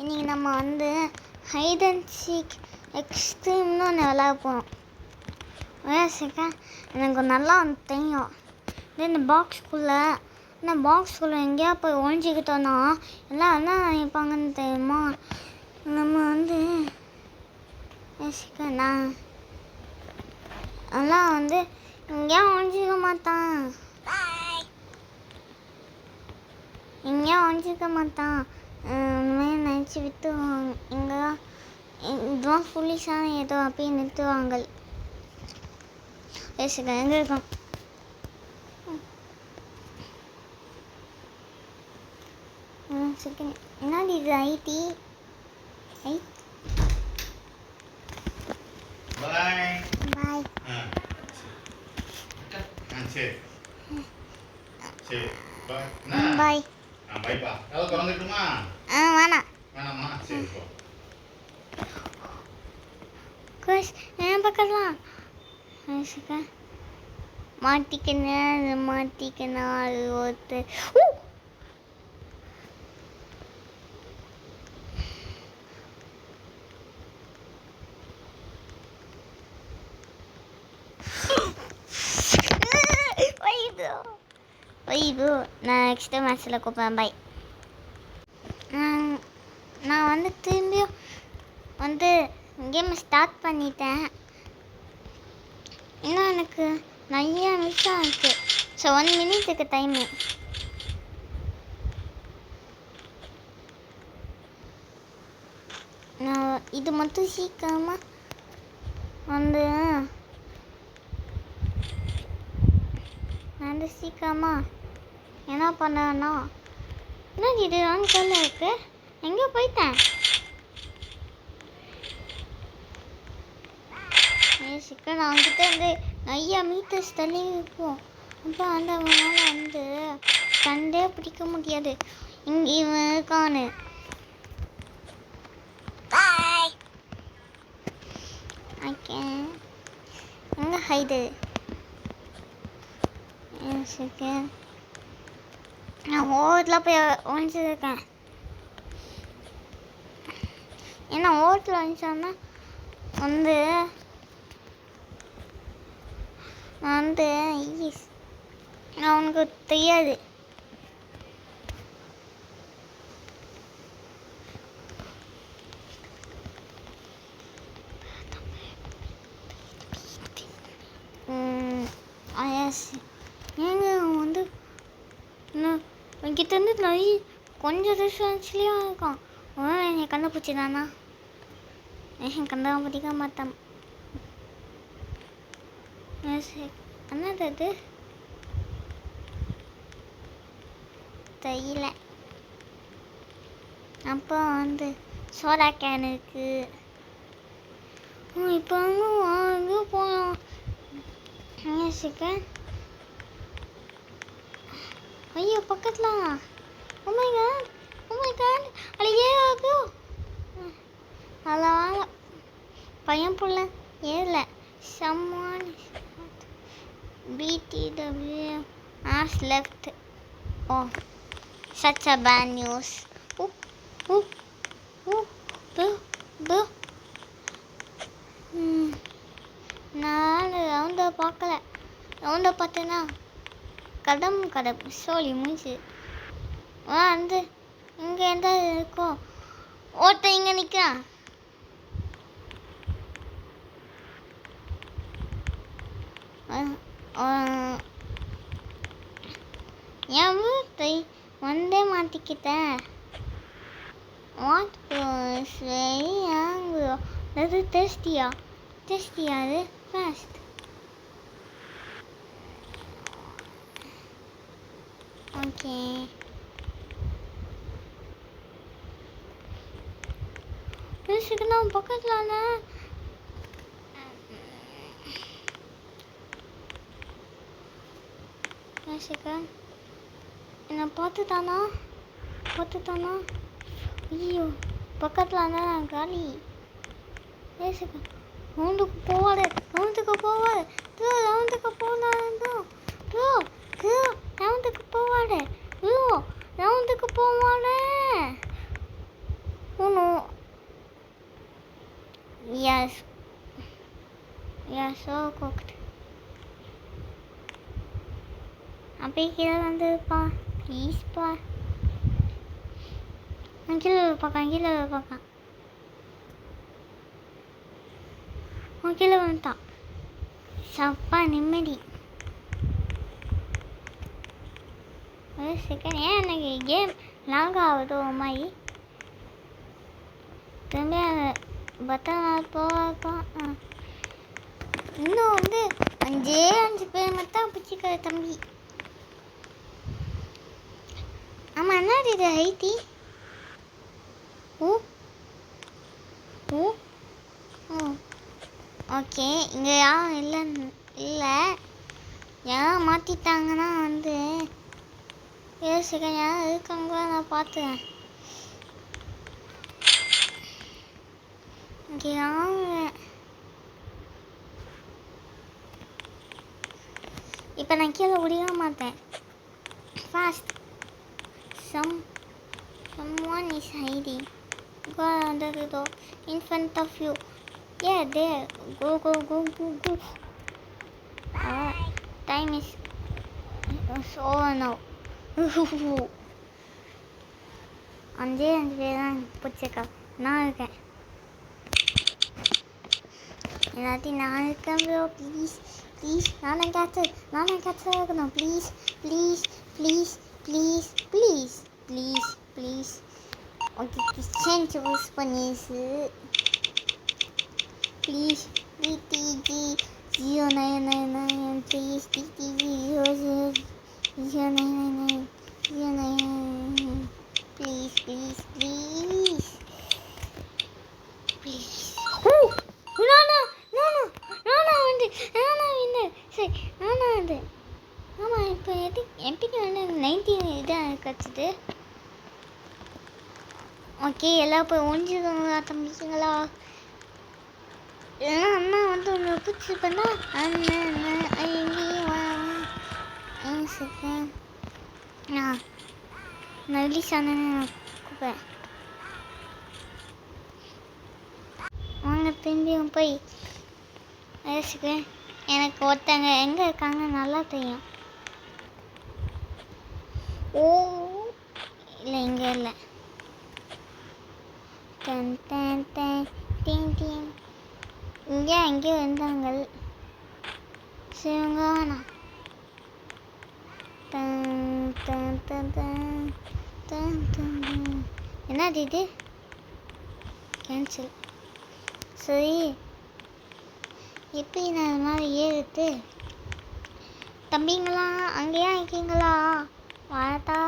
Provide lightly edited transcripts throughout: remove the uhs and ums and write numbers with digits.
இன்றைக்கி நம்ம வந்து ஹைட் அண்ட் சீக் எக்ஸ்ட்ரீம்னு ஒன்று விளையாட போகிறோம். வயசுக்கா எனக்கு நல்லா தெரியும். இந்த பாக்ஸ்குள்ளே எங்கேயா போய் ஒழிஞ்சிக்கிட்டோன்னா எல்லாம் என்ன நினைப்பாங்கன்னு தெரியுமா? நம்ம வந்து வயசுக்கா நான் எல்லாம் வந்து எங்கேயா ஒழிஞ்சிக்க மாட்டான், நினச்சி விட்டுருவாங்க. இதுதான் ஃபுல்லிஷான ஏதோ அப்படியே நிறுத்துவாங்க. வயசுக்கா எங்கே இருக்கும்? என்னடி இது ஐடி பாய் பாய் சரி சரி பாய் பாய்ப்பா. எதாவது திறந்துட்டுமா? வேணாம் வேணாமா? சரி போ. கோஷ் என் பக்கம்லாம் மாட்டிக்கினா அது ஒருத்தர் வைபு. நான் நெக்ஸ்ட் மேட்ச்சில் கூப்பிட்றேன். பாய். நான் வந்து திரும்பியும் வந்து கேமை ஸ்டார்ட் பண்ணிட்டேன். இன்னும் எனக்கு நிறைய நிமிஷம் இருக்குது. ஸோ 1 மினிட்டுக்கு டைமு. நான் இது மட்டும் சீக்கிரமாக வந்து என்ன பண்ணேன்னா என்ன இது கல்ல இருக்கு. எங்கே போயிட்டேன்? நான் அவங்ககிட்ட வந்து நிறைய மீட்டர்ஸ் தள்ளி இருக்கும். அப்போ வந்து அவங்களால வந்து கண்டே பிடிக்க முடியாது இங்கே இவன் இருக்கான்னு. எங்கே ஹைடு? நான் ஓட்டில் போய் ஒழிஞ்சிருக்கேன். ஏன்னா ஓட்டில் ஒழிச்சோன்னா வந்து அவனுக்கு தெரியாது. ஏங்க வந்து என்கிட்ட இருந்து நிறைய கொஞ்சம் டிஸ்டன்ஸ்லேயும் இருக்கான். என்னை கண்டுபிடிச்சிதானா? கண்டுபிடிக்க மாட்டான். என்னது அது தெரியல. அப்போ வந்து சோடா கேன் இருக்கு. இப்போ அங்கே போகலாம். ஐயோ பக்கத்தில். ஓ மை காட் அட ஆகும். அதில் வாங்க பையன் புள்ள ஏறல. someone BTW has left. Oh, such a bad news. நான் ரவுண்டை பார்க்கல. ரவுண்டை பார்த்தேன்னா கடம் சோழி முடிஞ்சு வந்து இங்கே எந்த இருக்கோ ஓட்ட இங்கே நிற்கிறான். என் வீட்டை வந்தே மாட்டிக்கிட்டேன். What was very angry. அது டெஸ்டியா அது ஃபாஸ்ட். ஓகே நான் பக்கத்தில் என்னை பார்த்துட்டானா? ஐயோ பக்கத்தில் நான் காலி. ரவுண்டுக்கு போவாடு. ரவுண்டுக்கு போவாடு. Yes. Yeah, so cooked. அப்படியே கீழே வந்துப்பா ப்ளீஸ்ப்பா. கீழே பார்க்கான் கீழே பார்க்கான். கீழே வந்துட்டான். சப்பா நிம்மதி. ஒரு செகண்ட் ஏன் எனக்கு கேம் லாங் ஆகுது மாதிரி திரும்ப பட்டன் போவாக்கா. இன்னும் வந்து 5 பேர் மட்டும் பிடிச்சிக்கிற தம்பி. ஆமாம் என்னது இது ஹைட்டி? ஓ ஓ ஓ ஓகே. இங்கே யாரும் இல்லை யாரும் மாற்றிட்டாங்கன்னா வந்து யோசிக்க யாரும் இருக்காங்க நான் பார்த்துறேன். இங்கே யாரும் இப்போ நான் கீழே விடவே மாட்டேன். Fast someone is hiding. Go under the door in front of you. Yeah, there. Go. Time is over now. அஞ்சே 5 பேர் தான் பிடிச்சிருக்கா. நான் இருக்கேன். எல்லாத்தையும் நான் இருக்கேன் ப்ரோ. ப்ளீஸ் நானே கேட்சர் இருக்கணும். ப்ளீஸ் ஓகே கிச்சன் சூஸ் பண்ணிடுச்சு. Please DDG 0999 please DDG 0999 please. ஆமாம் இப்போ எப்படி வந்து 19 இதாக கிடச்சிது. ஓகே எல்லாம் போய் ஒழிஞ்சுக்கோங்களா தம்பிங்களா. இல்லைன்னா அண்ணா வந்து ஒன்று பிடிச்சி பண்ணா நான் ரிலீஸ் ஆனேன்னு கூப்பிட்றேன். வாங்க திரும்பியும் போய் யோசிக்கிறேன். எனக்கு ஒருத்தங்க எங்கே இருக்காங்க நல்லா தெரியும். ஓ இல்லை இங்கே இல்லை. இங்கே அங்கே வந்தாங்க. சிவங்க வேணாம். என்னது இது? கேன்சல். சரி எப்படி நான் இது மாதிரி ஏறுது? தம்பிங்களா அங்கேயா இருக்கீங்களா? வாடா.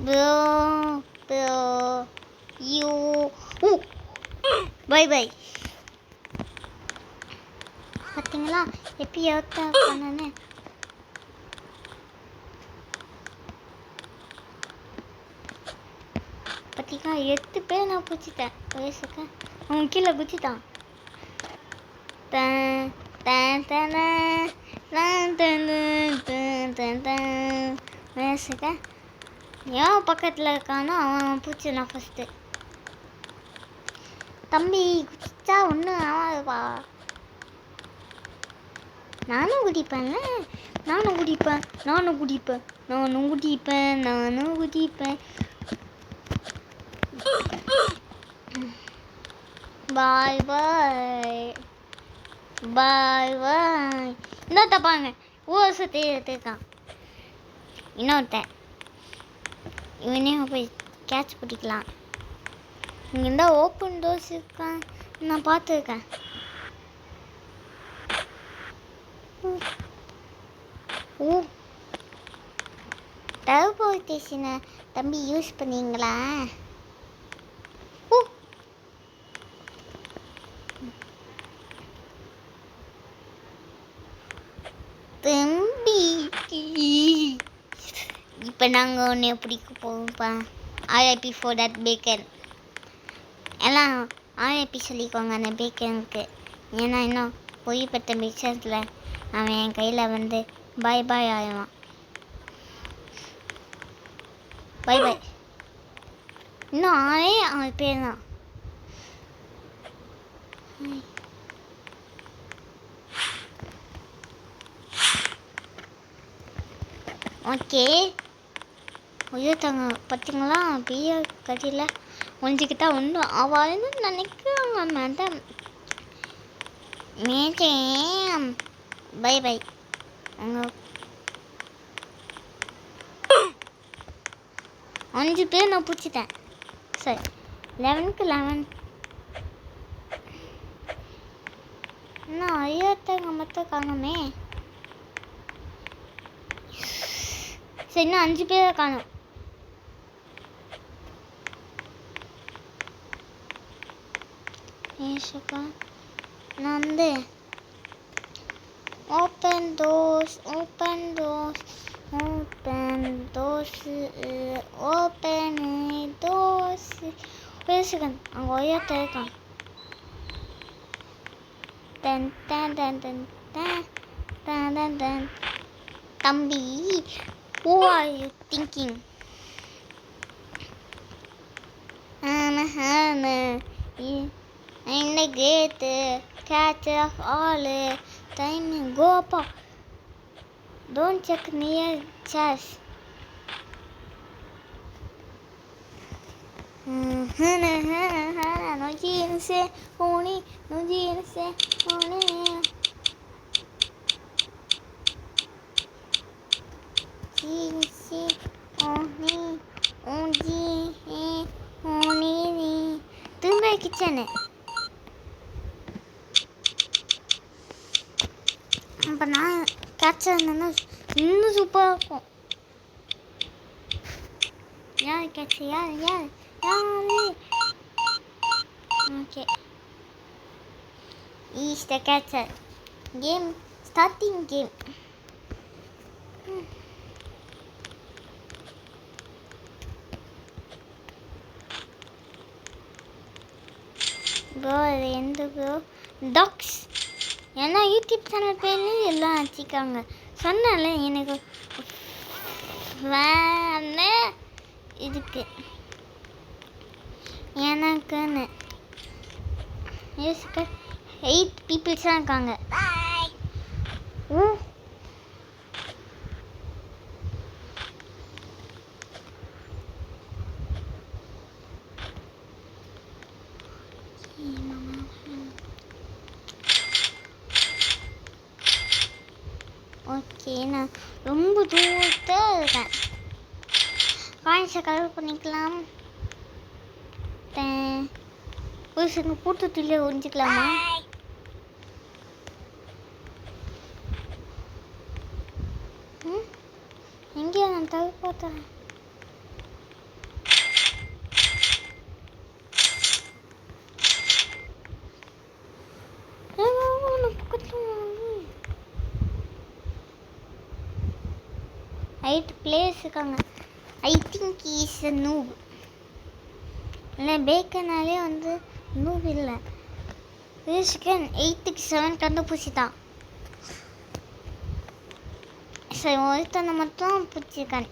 bro you bye பார்த்தீங்களா எப்படி யோத்தா பண்ணனே. பார்த்தீங்களா 8 பேர் நான் பிடிச்சிட்டேன். வயசுக்கு அவன் கீழே குச்சிட்டான். வயசுக்கு ஏன் பக்கத்தில் இருக்கானோ அவன் பிடிச்சிடான் ஃபஸ்ட்டு. தம்பி குச்சிச்சா ஒன்றும் ஆகாதுப்பா. நானும் குடிப்பேன்ல. நானும் குடிப்பேன். பாய் இன்னொருத்த பாருங்க ஊரை சுற்றி எடுத்துருக்கான். இன்னொருத்தன் இவனையும் போய் கேட்ச் பிடிக்கலாம். இங்கே இருந்தால் ஓப்பன் டோர்ஸ் இருக்கான் நான் பார்த்துருக்கேன். டர்போஸ்டேஷனை தம்பி யூஸ் பண்ணீங்களா? தம்பி இப்போ நாங்கள் ஒன்று பிடிக்க போவோம்ப்பா. RIP for that bacon. எல்லாம் ஆர்ஐபி சொல்லிக்கோங்க அந்த பேக்கனுக்கு. ஏன்னா இன்னும் பொய்ப்பட்ட மிக்சரில் அவன் என் கையில் வந்து பாய் பாய் ஆயிடுவான். பாய் பாய். இன்னும் ஆளே அவன் பேர் தான். ஓகே. உயர்த்தாங்க பார்த்தீங்களா? பெரிய கடையில் ஒழிஞ்சிக்கிட்டா ஒன்றும் ஆவாதுன்னு நினைக்கிறாங்க மேடம். Madam by by. உங்கள் 5 பேர் நான் பிடிச்சிட்டேன். சரி 11க்கு 11. இன்னும் ஐயாத்தாங்க மட்டும் காணுமே. சரி இன்னும் 5 பேரை காணும். ஏசப்பா நான் வந்து open doors open doors open doors open doors. ஒரு செகண்ட் அங்கே ஒய்யாத்த இருக்கான். Done done done done done done done done. தம்பி who are you thinking? In the gate, catch of all time. Go up. Don't check near chairs. No jeans, only no jeans, only. Jeans, only, only. திரும்ப kitchen. இப்போ நான் கேட்சா இருந்தேன்னா இன்னும் சூப்பராக இருக்கும். யார் கேட்சா? யார் யார் யார்? Okay is the catcher. Game starting game. Bro அது எந்த ப்ரோ? டாக்ஸ். ஏன்னா யூடியூப் சேனல் பேர்லேயும் எல்லாம் வச்சுக்காங்க. சொன்னால எனக்கு வேணே இதுக்கு எனக்குன்னு 8 பீப்புள்ஸ் தான் இருக்காங்க. ஓகே நான் ரொம்ப தூரத்தில் இருக்கேன். காயின்ஸை கலர் பண்ணிக்கலாம். ஒரு சில பூட்டத்துலேயே ஒழிஞ்சிக்கலாமா? எங்கேயா நான் தவிர பார்த்தேன். எயிட் பிளேயர்ஸ் இருக்காங்க. I think is a noob. இல்லை பேக்கனாலே வந்து நூப் இல்லை. சிக்கன் 8க்கு 7 கண்டுபிடிச்சிட்டான். சரி ஒருத்தனை மட்டும் பிடிச்சிருக்கான்.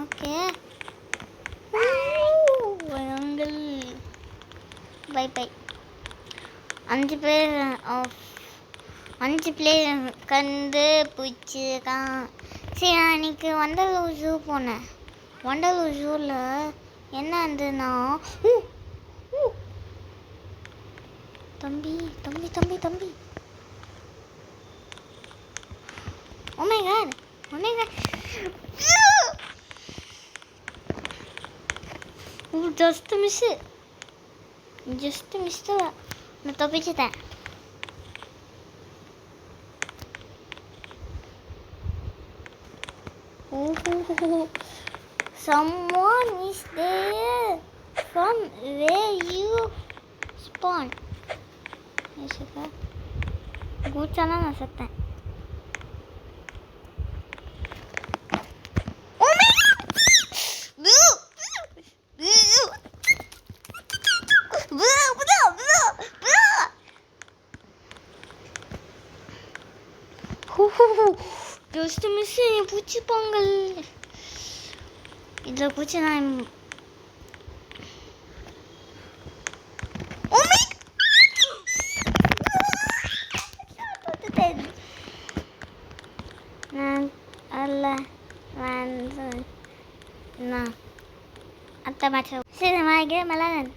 Okay bye by. 5 பேர் கண்டு பிடிச்சிருக்கான். சரி நான் இன்னைக்கு வண்டலூர் ஜூ போனேன். வண்டலூர் ஜூவில் என்ன இருந்ததுன்னா தம்பி தம்பி தம்பி தம்பி ஓமேகாட் ஜஸ்ட் மிஸ்ஸு நான் தப்பிச்சிட்டேன். Someone is there from where you spawn. கூச்சானா நான் செத்தேன். Oh my God! Just miss பூச்சி பொங்கல். இதில் பூச்சி நான் அத்தை மாற்ற சரி வாங்க மலன்